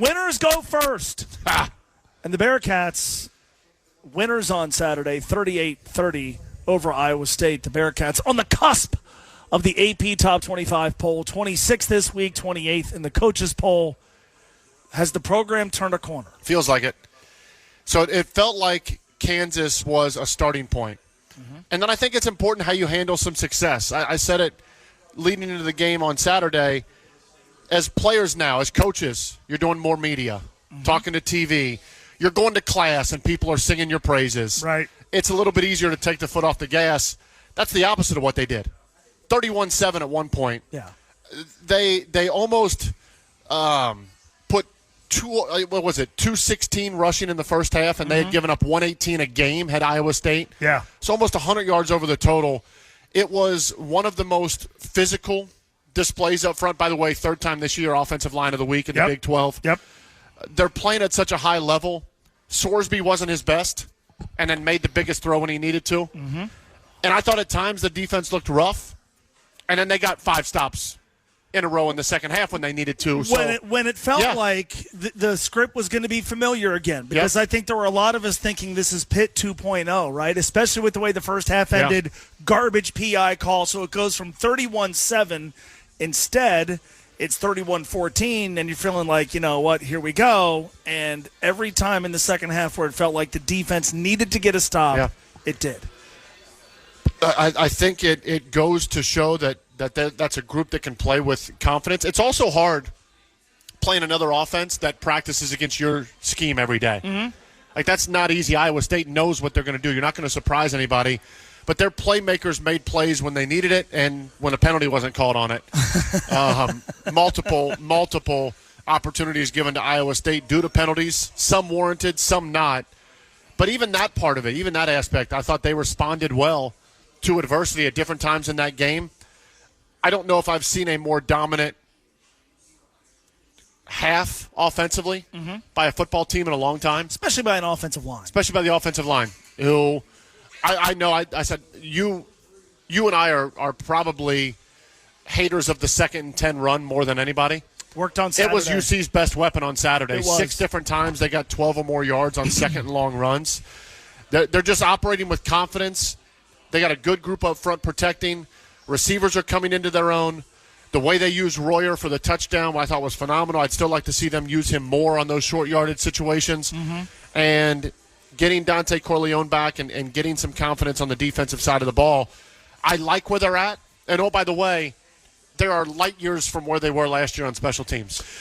Winners go first. And the Bearcats, winners on Saturday, 38-30 over Iowa State. The Bearcats on the cusp of the AP Top 25 poll, 26th this week, 28th in the coaches poll. Has the program turned a corner? Feels like it. So it felt like Kansas was a starting point. Mm-hmm. And then I think it's important how you handle some success. I said it leading into the game on Saturday. As players now, as coaches, you're doing more media, talking to TV. You're going to class and people are singing your praises. Right. It's a little bit easier to take the foot off the gas. That's the opposite of what they did. 31-7 at one point. Yeah. They almost put 216 rushing in the first half, and they had given up 118 a game, had Iowa State. Yeah. So almost 100 yards over the total. It was one of the most physical displays up front. By the way, third time this year, offensive line of the week in the Big 12. Yep. They're playing at such a high level. Sorsby wasn't his best, and then made the biggest throw when he needed to. Mm-hmm. And I thought at times the defense looked rough, and then they got 5 stops in a row in the second half when they needed to. So, when it felt like the script was going to be familiar again, because I think there were a lot of us thinking this is Pitt 2.0, right? Especially with the way the first half ended, garbage PI call, so it goes from 31-7. Instead, it's 31-14, and you're feeling like, you know what, here we go. And every time in the second half where it felt like the defense needed to get a stop, it did. I think it goes to show that's a group that can play with confidence. It's also hard playing another offense that practices against your scheme every day. Mm-hmm. Like, that's not easy. Iowa State knows what they're going to do. You're not going to surprise anybody. But their playmakers made plays when they needed it and when a penalty wasn't called on it. Multiple opportunities given to Iowa State due to penalties, some warranted, some not. But even that part of it, even that aspect, I thought they responded well to adversity at different times in that game. I don't know if I've seen a more dominant half offensively by a football team in a long time. Especially by an offensive line. Especially by the offensive line, who I know I said you and I are probably haters of the 2nd and 10 run more than anybody. Worked on Saturday. It was UC's best weapon on Saturday. 6 different times they got 12 or more yards on second and long runs. They're just operating with confidence. They got a good group up front protecting. Receivers are coming into their own. The way they used Royer for the touchdown, I thought was phenomenal. I'd still like to see them use him more on those short yardage situations. Mm-hmm. And getting Dante Corleone back and getting some confidence on the defensive side of the ball. I like where they're at. And, oh, by the way, there are light years from where they were last year on special teams.